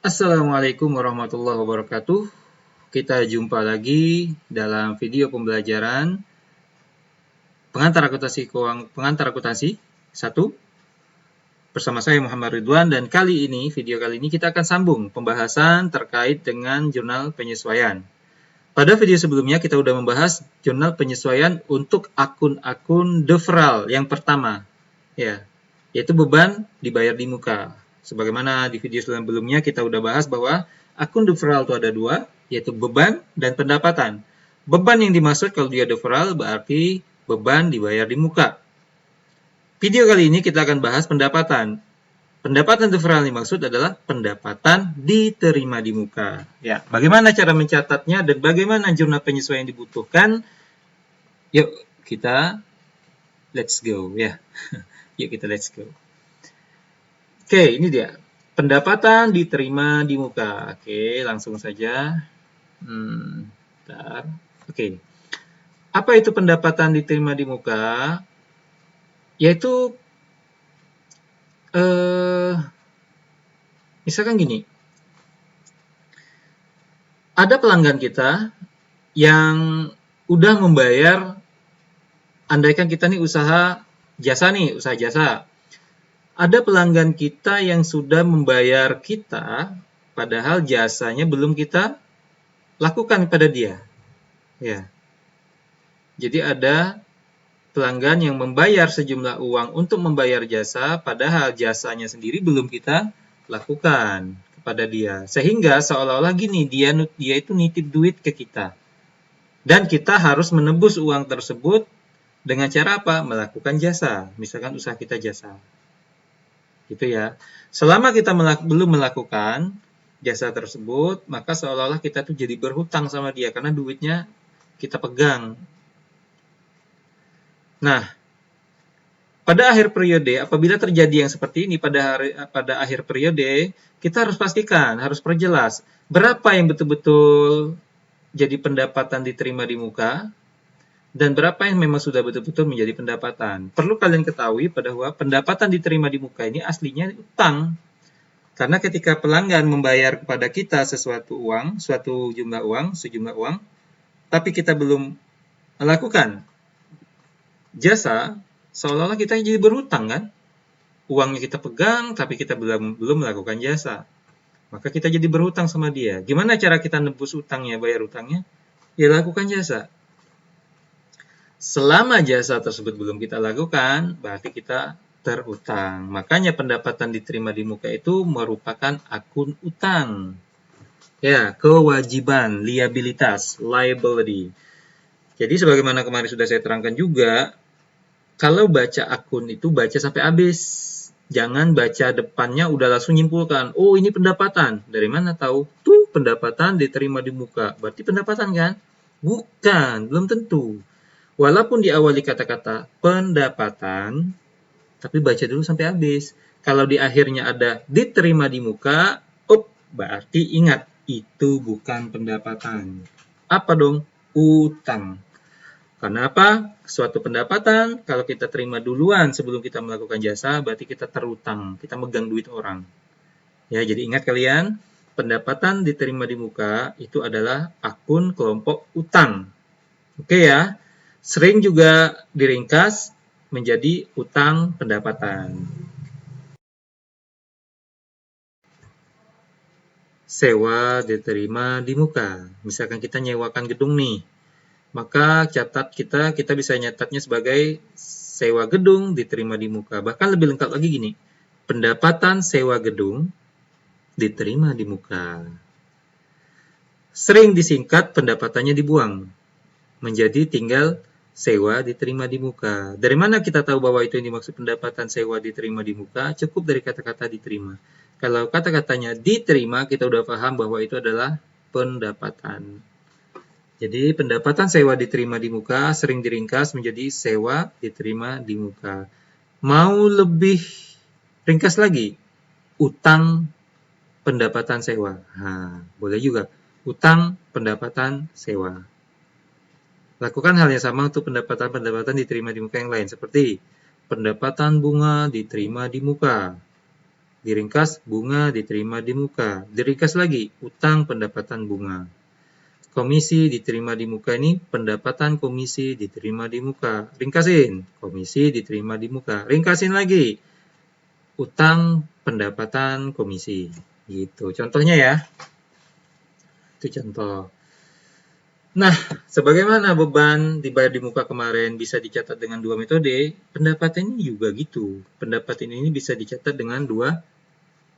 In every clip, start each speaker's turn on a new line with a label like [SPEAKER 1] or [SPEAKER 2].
[SPEAKER 1] Assalamualaikum warahmatullahi wabarakatuh. Kita jumpa lagi dalam video pembelajaran pengantar akuntansi 1 bersama saya Muhammad Ridwan, dan video kali ini kita akan sambung pembahasan terkait dengan jurnal penyesuaian. Pada video sebelumnya kita sudah membahas jurnal penyesuaian untuk akun-akun deferral yang pertama, yaitu beban dibayar di muka. Sebagaimana di video sebelumnya kita sudah bahas bahwa akun deferral itu ada dua, yaitu beban dan pendapatan. Beban yang dimaksud kalau dia deferral berarti beban dibayar di muka. Video kali ini kita akan bahas pendapatan. Pendapatan deferral yang dimaksud adalah pendapatan diterima di muka. Ya, bagaimana cara mencatatnya dan bagaimana jurnal penyesuaian dibutuhkan? Yuk kita let's go ya. Yuk kita let's go. Oke, ini dia. Pendapatan diterima di muka. Oke, langsung saja. Bentar. Oke. Apa itu pendapatan diterima di muka? Yaitu misalkan gini. Ada pelanggan kita yang udah membayar, andaikan kita nih usaha jasa. Ada pelanggan kita yang sudah membayar kita, padahal jasanya belum kita lakukan pada dia. Ya. Jadi ada pelanggan yang membayar sejumlah uang untuk membayar jasa, padahal jasanya sendiri belum kita lakukan kepada dia. Sehingga seolah-olah gini, dia itu nitip duit ke kita. Dan kita harus menebus uang tersebut dengan cara apa? Melakukan jasa. Misalkan usaha kita jasa. Gitu ya. Selama kita belum melakukan jasa tersebut, maka seolah-olah kita tuh jadi berhutang sama dia karena duitnya kita pegang. Nah, pada akhir periode, apabila terjadi yang seperti ini pada akhir periode, kita harus pastikan, harus perjelas berapa yang betul-betul jadi pendapatan diterima di muka dan berapa yang memang sudah betul-betul menjadi pendapatan. Perlu kalian ketahui bahwa pendapatan diterima di muka ini aslinya utang. Karena ketika pelanggan membayar kepada kita sejumlah uang, tapi kita belum melakukan jasa, seolah-olah kita jadi berhutang kan? Uangnya kita pegang, tapi kita belum melakukan jasa. Maka kita jadi berhutang sama dia. Gimana cara kita nebus utangnya, bayar utangnya? Ya lakukan jasa. Selama jasa tersebut belum kita lakukan, berarti kita terhutang. Makanya pendapatan diterima di muka itu merupakan akun utang. Ya, kewajiban, liabilitas, liability. Jadi sebagaimana kemarin sudah saya terangkan juga, kalau baca akun itu baca sampai habis. Jangan baca depannya udah langsung nyimpulkan, oh ini pendapatan. Dari mana tahu? Tuh pendapatan diterima di muka. Berarti pendapatan kan? Bukan, belum tentu. Walaupun diawali kata-kata pendapatan, tapi baca dulu sampai habis. Kalau di akhirnya ada diterima di muka, berarti ingat, itu bukan pendapatan. Apa dong? Utang. Karena apa? Suatu pendapatan, kalau kita terima duluan sebelum kita melakukan jasa, berarti kita terutang, kita megang duit orang. Ya, jadi ingat kalian, pendapatan diterima di muka itu adalah akun kelompok utang. Oke ya, sering juga diringkas menjadi utang pendapatan. Sewa diterima di muka. Misalkan kita nyewakan gedung nih, maka kita bisa nyatatnya sebagai sewa gedung diterima di muka. Bahkan lebih lengkap lagi gini, pendapatan sewa gedung diterima di muka. Sering disingkat pendapatannya dibuang, menjadi tinggal sewa diterima di muka. Dari mana kita tahu bahwa itu yang dimaksud pendapatan sewa diterima di muka? Cukup dari kata-kata diterima. Kalau kata-katanya diterima, kita udah paham bahwa itu adalah pendapatan. Jadi pendapatan sewa diterima di muka sering diringkas menjadi sewa diterima di muka. Mau lebih ringkas lagi, utang pendapatan sewa. Boleh juga, utang pendapatan sewa. Lakukan hal yang sama untuk pendapatan diterima di muka yang lain, seperti pendapatan bunga diterima di muka. Diringkas bunga diterima di muka. Diringkas lagi utang pendapatan bunga. Komisi diterima di muka ini pendapatan komisi diterima di muka. Ringkasin, komisi diterima di muka. Ringkasin lagi, utang pendapatan komisi. Gitu. Contohnya ya. Itu contoh. Nah, sebagaimana beban dibayar di muka kemarin bisa dicatat dengan dua metode, pendapatan ini juga gitu. Pendapatan ini bisa dicatat dengan dua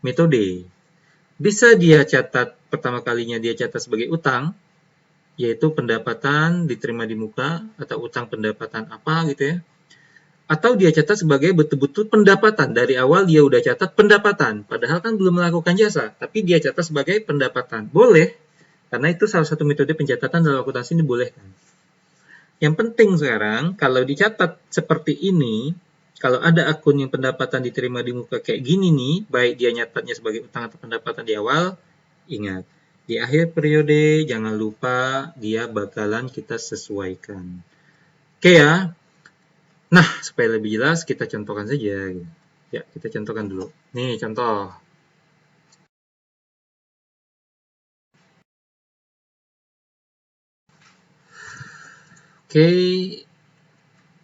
[SPEAKER 1] metode. Bisa dia catat, pertama kalinya dia catat sebagai utang, yaitu pendapatan diterima di muka, atau utang pendapatan apa gitu ya. Atau dia catat sebagai betul-betul pendapatan. Dari awal dia udah catat pendapatan, padahal kan belum melakukan jasa, tapi dia catat sebagai pendapatan. Boleh, karena itu salah satu metode pencatatan dalam akuntansi ini boleh. Yang penting sekarang, kalau dicatat seperti ini, kalau ada akun yang pendapatan diterima di muka kayak gini nih, baik dia nyatatnya sebagai utang atau pendapatan di awal, ingat, di akhir periode jangan lupa dia bakalan kita sesuaikan. Oke ya. Nah, supaya lebih jelas kita contohkan saja. Ya, kita contohkan dulu. Nih contoh. Oke,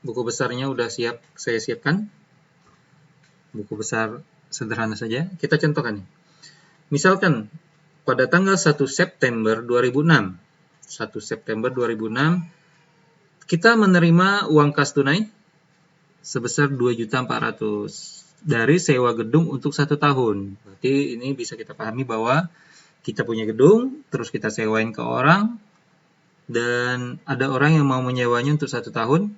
[SPEAKER 1] buku besarnya udah siap saya siapkan. Buku besar sederhana saja. Kita contohkan nih. Misalkan pada tanggal 1 September 2006, 1 September 2006 kita menerima uang kas tunai sebesar 2.400.000 dari sewa gedung untuk 1 tahun. Berarti ini bisa kita pahami bahwa kita punya gedung, terus kita sewain ke orang, dan ada orang yang mau menyewanya untuk 1 tahun,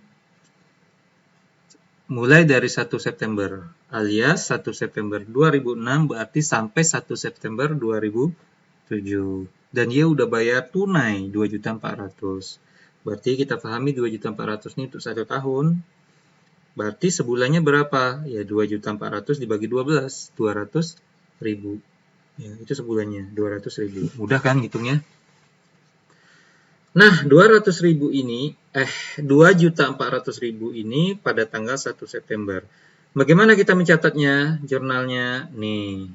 [SPEAKER 1] mulai dari 1 September, alias 1 September 2006 berarti sampai 1 September 2007. Dan dia udah bayar tunai 2.400.000. Berarti kita pahami 2.400.000 ini untuk 1 tahun. Berarti sebulannya berapa? Ya 2.400.000 dibagi 12, 200.000. Ya, itu sebulannya 200.000. Mudah kan hitungnya? Nah, 200.000 ini 2.400.000 ini pada tanggal 1 September. Bagaimana kita mencatatnya? Jurnalnya nih.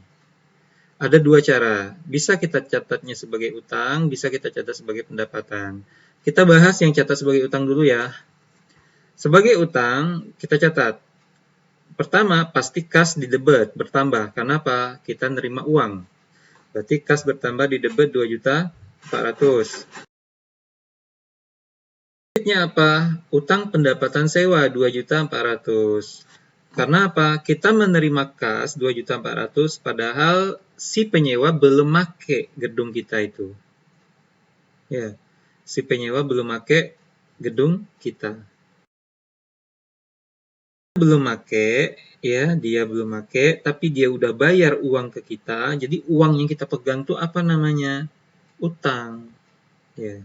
[SPEAKER 1] Ada dua cara. Bisa kita catatnya sebagai utang, bisa kita catat sebagai pendapatan. Kita bahas yang catat sebagai utang dulu ya. Sebagai utang, kita catat. Pertama, pasti kas di debit bertambah. Kenapa? Kita nerima uang. Berarti kas bertambah di debit 2.400.000. Selanjutnya apa? Utang pendapatan sewa 2.400.000. Karena apa? Kita menerima kas 2.400.000 padahal si penyewa belum make gedung kita itu. Ya, si penyewa belum make gedung kita. Belum make, ya, dia belum make, tapi dia udah bayar uang ke kita. Jadi uang yang kita pegang tuh apa namanya? Utang. Ya.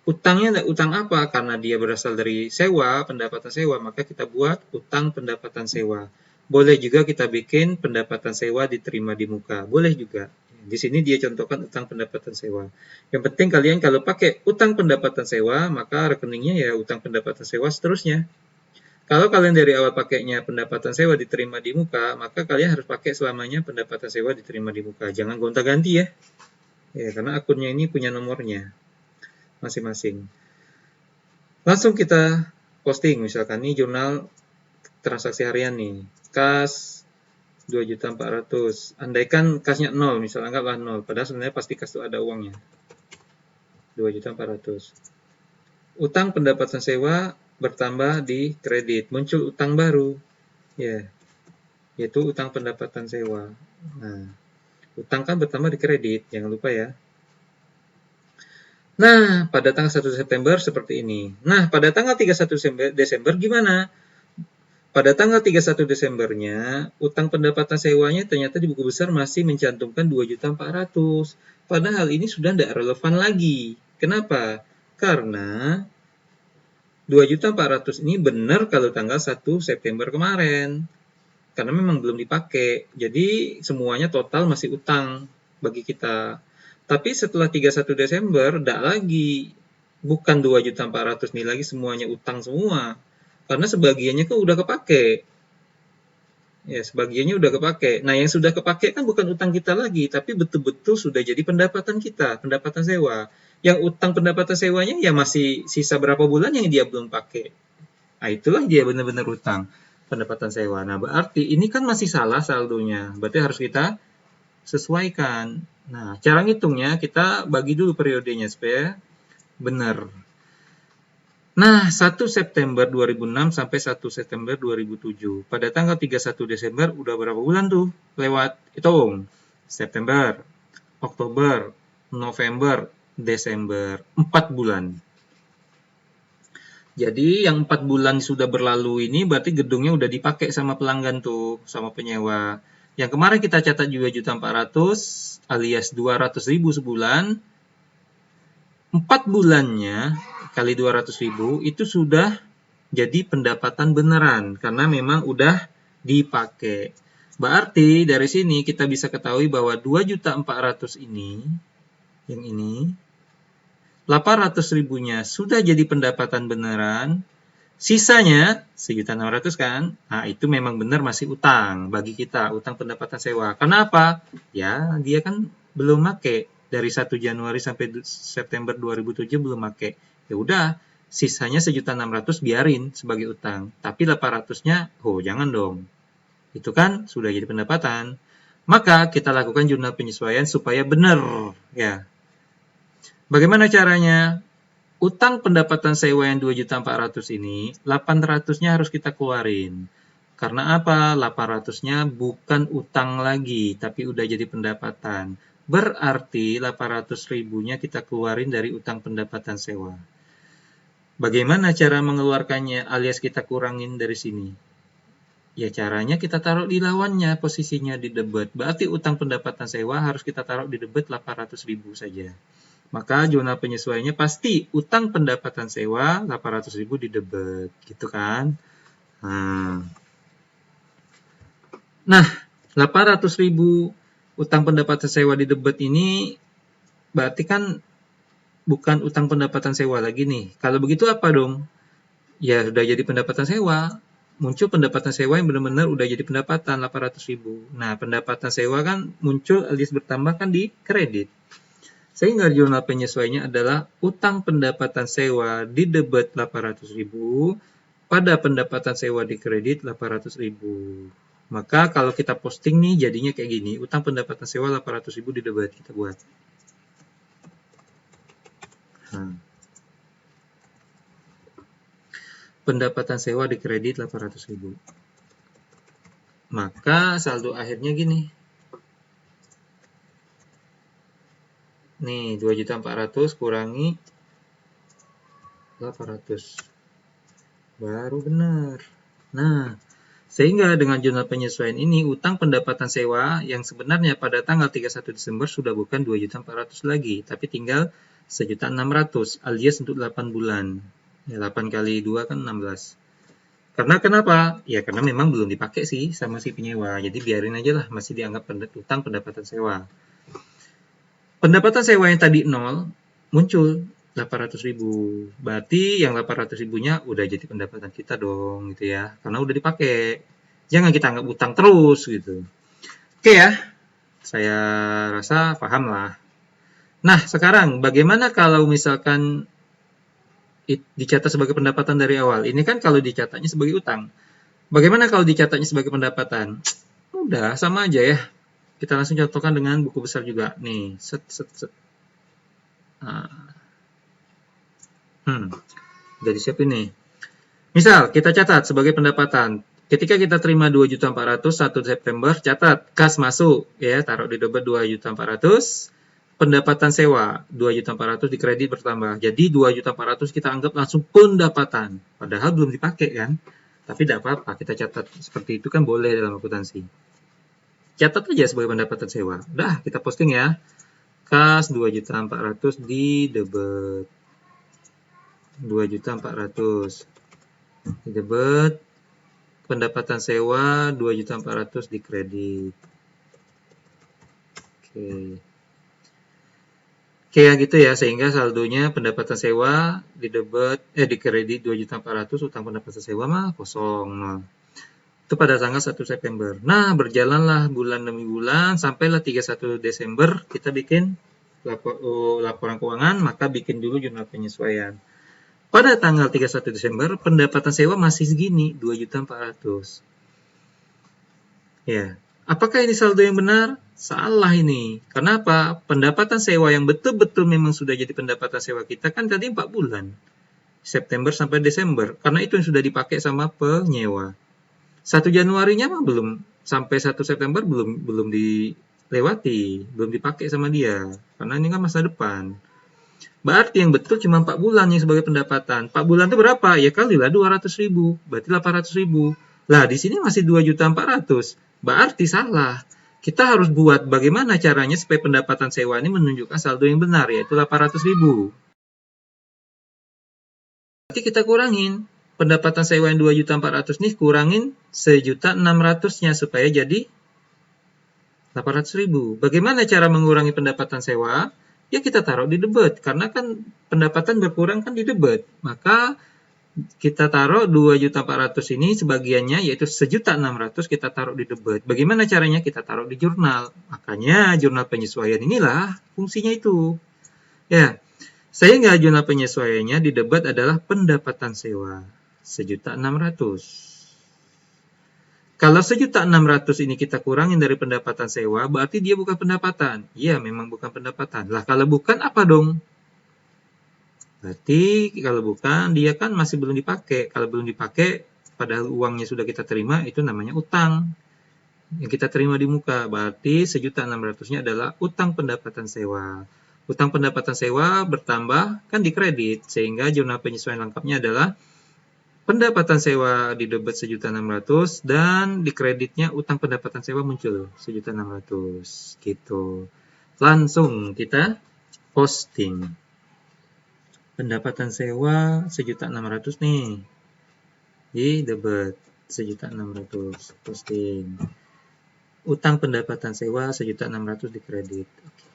[SPEAKER 1] Utangnya utang apa? Karena dia berasal dari sewa, pendapatan sewa, maka kita buat utang pendapatan sewa. Boleh juga kita bikin pendapatan sewa diterima di muka. Boleh juga. Di sini dia contohkan utang pendapatan sewa. Yang penting kalian kalau pakai utang pendapatan sewa, maka rekeningnya ya utang pendapatan sewa seterusnya. Kalau kalian dari awal pakainya pendapatan sewa diterima di muka, maka kalian harus pakai selamanya pendapatan sewa diterima di muka. Jangan gonta-ganti ya. Ya, karena akunnya ini punya nomornya masing-masing. Langsung kita posting, misalkan ini jurnal transaksi harian nih. Kas 2.400.000. Andaikan kasnya 0, misalnya anggaplah 0. Padahal sebenarnya pasti kas itu ada uangnya. 2.400.000. Utang pendapatan sewa bertambah di kredit, muncul utang baru, ya, yaitu utang pendapatan sewa. Nah, utang kan bertambah di kredit, jangan lupa ya. Nah, pada tanggal 1 September seperti ini. Nah, pada tanggal 31 Desember gimana? Pada tanggal 31 Desembernya, utang pendapatan sewanya ternyata di buku besar masih mencantumkan 2.400.000. Padahal ini sudah tidak relevan lagi. Kenapa? Karena 2.400.000 ini benar kalau tanggal 1 September kemarin. Karena memang belum dipakai. Jadi semuanya total masih utang bagi kita. Tapi setelah 31 Desember, tidak lagi. Bukan 2.400.000 ini lagi semuanya utang semua. Karena sebagiannya kan udah kepake. Ya, sebagiannya udah kepake. Nah, yang sudah kepake kan bukan utang kita lagi, tapi betul-betul sudah jadi pendapatan kita, pendapatan sewa. Yang utang pendapatan sewanya ya masih sisa berapa bulan yang dia belum pakai. Nah, itulah dia benar-benar utang pendapatan sewa. Nah, berarti ini kan masih salah saldonya. Berarti harus kita sesuaikan. Nah, cara ngitungnya kita bagi dulu periodenya supaya benar. Nah, 1 September 2006 sampai 1 September 2007. Pada tanggal 31 Desember udah berapa bulan tuh lewat? Hitung. September, Oktober, November, Desember. 4 bulan. Jadi yang 4 bulan sudah berlalu ini berarti gedungnya udah dipakai sama pelanggan tuh, sama penyewa. Yang kemarin kita catat juga 1.400.000 alias 200.000 sebulan. 4 bulannya kali 200.000 itu sudah jadi pendapatan beneran karena memang udah dipakai. Berarti dari sini kita bisa ketahui bahwa 2.400.000 ini, yang ini, 800.000-nya sudah jadi pendapatan beneran, sisanya 1.600.000 kan? Nah, itu memang benar masih utang bagi kita, utang pendapatan sewa. Kenapa? Ya, dia kan belum make dari 1 Januari sampai September 2007 belum make. Ya udah, sisanya 1.600.000 biarin sebagai utang. Tapi 800-nya, oh jangan dong. Itu kan sudah jadi pendapatan. Maka kita lakukan jurnal penyesuaian supaya benar, ya. Bagaimana caranya? Utang pendapatan sewa yang 2.400.000 ini, 800-nya harus kita keluarin. Karena apa? 800-nya bukan utang lagi, tapi udah jadi pendapatan. Berarti 800.000-nya kita keluarin dari utang pendapatan sewa. Bagaimana cara mengeluarkannya alias kita kurangin dari sini? Ya caranya kita taruh di lawannya, posisinya di debit. Berarti utang pendapatan sewa harus kita taruh di debit 800.000 saja. Maka jurnal penyesuaiannya pasti utang pendapatan sewa 800.000 di debit, gitu kan? Nah, 800.000 utang pendapatan sewa di debit ini berarti kan bukan utang pendapatan sewa lagi nih. Kalau begitu apa dong? Ya sudah jadi pendapatan sewa. Muncul pendapatan sewa yang benar-benar udah jadi pendapatan 800.000. Nah, pendapatan sewa kan muncul alias bertambah kan di kredit. Sehingga jurnal penyesuaiannya adalah utang pendapatan sewa di debit 800.000 pada pendapatan sewa di kredit 800.000. Maka kalau kita posting nih jadinya kayak gini, utang pendapatan sewa 800.000 di debit kita buat. Pendapatan sewa di kredit 800.000. Maka saldo akhirnya gini. Nih, 2.400.000 kurangi 800. Baru benar. Nah, sehingga dengan jurnal penyesuaian ini, utang pendapatan sewa yang sebenarnya pada tanggal 31 Desember sudah bukan 2.400.000 lagi, tapi tinggal 1.600.000 alias untuk 8 bulan. Ya, 8 kali 2 kan 16. Karena kenapa? Ya karena memang belum dipakai sih sama si penyewa. Jadi biarin aja lah, masih dianggap utang pendapatan sewa. Pendapatan sewa yang tadi 0 muncul 800.000. Berarti yang 800.000-nya udah jadi pendapatan kita dong gitu ya. Karena udah dipakai. Jangan kita anggap utang terus gitu. Oke ya. Saya rasa paham lah. Nah, sekarang bagaimana kalau misalkan dicatat sebagai pendapatan dari awal? Ini kan kalau dicatatnya sebagai utang. Bagaimana kalau dicatatnya sebagai pendapatan? Udah, sama aja ya. Kita langsung contohkan dengan buku besar juga. Nih, set. Nah. Udah disiapin nih. Misal, kita catat sebagai pendapatan. Ketika kita terima 2.400.000 1 September, catat kas masuk. Ya, taruh di debit 2.400.000. Pendapatan sewa 2.400.000 di kredit bertambah. Jadi 2.400.000 kita anggap langsung pendapatan. Padahal belum dipakai kan. Tapi tidak apa-apa, kita catat seperti itu kan boleh dalam akuntansi. Catat aja sebagai pendapatan sewa. Udah, kita posting ya. Kas 2.400.000 di debit. 2.400.000 di debit. Pendapatan sewa 2.400.000 di kredit. Oke ya gitu ya, sehingga saldonya pendapatan sewa di debit di kredit 2.400.000, utang pendapatan sewa mah kosong. Nah, Itu pada tanggal 1 September. Nah, berjalanlah bulan demi bulan, sampailah 31 Desember, kita bikin laporan keuangan, maka bikin dulu jurnal penyesuaian. Pada tanggal 31 Desember, pendapatan sewa masih segini, 2.400.000. Ya, apakah ini saldo yang benar? Salah ini. Kenapa? Pendapatan sewa yang betul-betul memang sudah jadi pendapatan sewa kita kan tadi 4 bulan. September sampai Desember. Karena itu yang sudah dipakai sama penyewa. 1 Januarinya mah belum, sampai 1 September belum dilewati, belum dipakai sama dia. Karena ini kan masa depan. Berarti yang betul cuma 4 bulan yang sebagai pendapatan. 4 bulan itu berapa? Ya kalilah 200.000. Berarti 800.000. Lah, di sini masih 2.400.000. Berarti salah. Kita harus buat bagaimana caranya supaya pendapatan sewa ini menunjukkan saldo yang benar, yaitu 800.000. Berarti kita kurangin. Pendapatan sewa yang 2.400.000 nih, kurangin 1.600.000-nya supaya jadi 800.000. Bagaimana cara mengurangi pendapatan sewa? Ya kita taruh di debit. Karena kan pendapatan berkurang kan di debit. Maka kita taruh 2.400.000 ini sebagiannya yaitu 1.600.000 kita taruh di debit. Bagaimana caranya? Kita taruh di jurnal. Makanya jurnal penyesuaian inilah fungsinya itu. Ya, sehingga jurnal penyesuaiannya di debit adalah pendapatan sewa 1.600.000. Kalau 1.600.000 ini kita kurangin dari pendapatan sewa, berarti dia bukan pendapatan. Iya, memang bukan pendapatan. Lah, kalau bukan apa dong? Berarti kalau bukan, dia kan masih belum dipakai. Kalau belum dipakai, padahal uangnya sudah kita terima, itu namanya utang. Yang kita terima di muka. Berarti 1.600.000-nya adalah utang pendapatan sewa. Utang pendapatan sewa bertambah, kan dikredit. Sehingga jurnal penyesuaian lengkapnya adalah pendapatan sewa di debit 1.600.000 dan di kreditnya utang pendapatan sewa muncul 1.600.000 gitu. Langsung kita posting. Pendapatan sewa 1.600.000 nih. Di debit 1.600.000 posting. Utang pendapatan sewa 1.600.000 di kredit. Oke.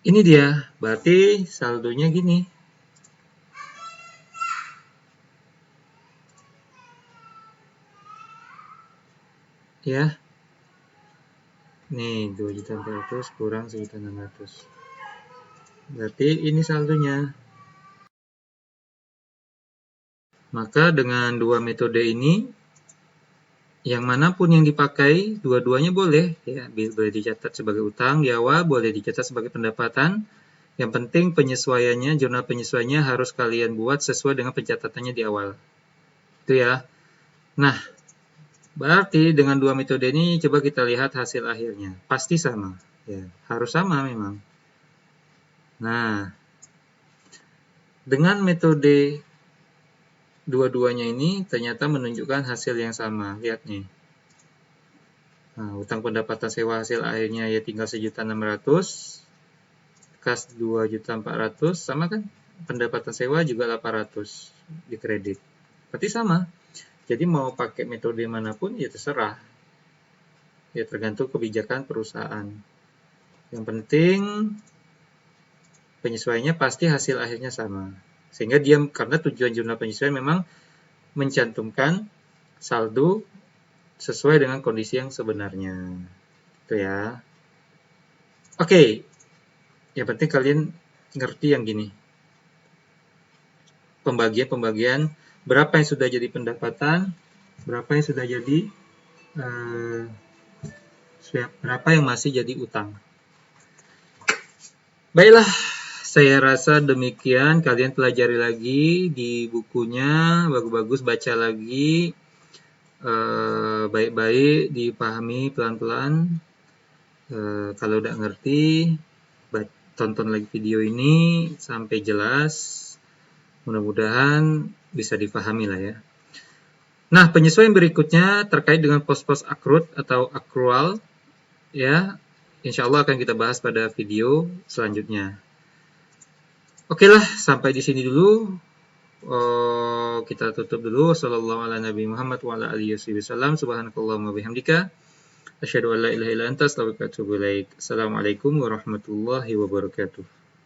[SPEAKER 1] Ini dia, berarti saldonya gini. Ya. Nih, 2.400.000 kurang 1.600.000. Berarti ini saldonya. Maka dengan dua metode ini, yang manapun yang dipakai, dua-duanya boleh. Ya, boleh dicatat sebagai utang di awal, boleh dicatat sebagai pendapatan. Yang penting penyesuaiannya, jurnal penyesuaiannya harus kalian buat sesuai dengan pencatatannya di awal. Itu ya. Nah, berarti dengan dua metode ini coba kita lihat hasil akhirnya. Pasti sama. Ya, harus sama memang. Nah, dengan metode dua-duanya ini ternyata menunjukkan hasil yang sama. Lihat nih. Nah, utang pendapatan sewa hasil akhirnya ya tinggal 1.600.000. Kas 2.400.000 sama kan? Pendapatan sewa juga 800 di kredit. Berarti sama. Jadi mau pakai metode manapun ya terserah. Ya tergantung kebijakan perusahaan. Yang penting penyesuaiannya pasti hasil akhirnya sama. Sehingga dia, karena tujuan jurnal penyesuaian memang mencantumkan saldo sesuai dengan kondisi yang sebenarnya. Itu ya. Oke. Yang penting kalian ngerti yang gini. Pembagian berapa yang sudah jadi pendapatan, berapa yang sudah jadi berapa yang masih jadi utang. Baiklah, saya rasa demikian. Kalian pelajari lagi di bukunya, bagus-bagus baca lagi, baik-baik dipahami pelan-pelan. Kalau udah ngerti, tonton lagi video ini sampai jelas. Mudah-mudahan bisa dipahami lah ya. Nah, penyesuaian berikutnya terkait dengan pos-pos accrued atau accrual, ya. Insya Allah akan kita bahas pada video selanjutnya. Oke lah, sampai di sini dulu. Kita tutup dulu. Subhanakallahumma bihamdika. Asyhadu an la ilaha illa anta astaghfiruka wa atubu ilaik. Assalamualaikum warahmatullahi wabarakatuh.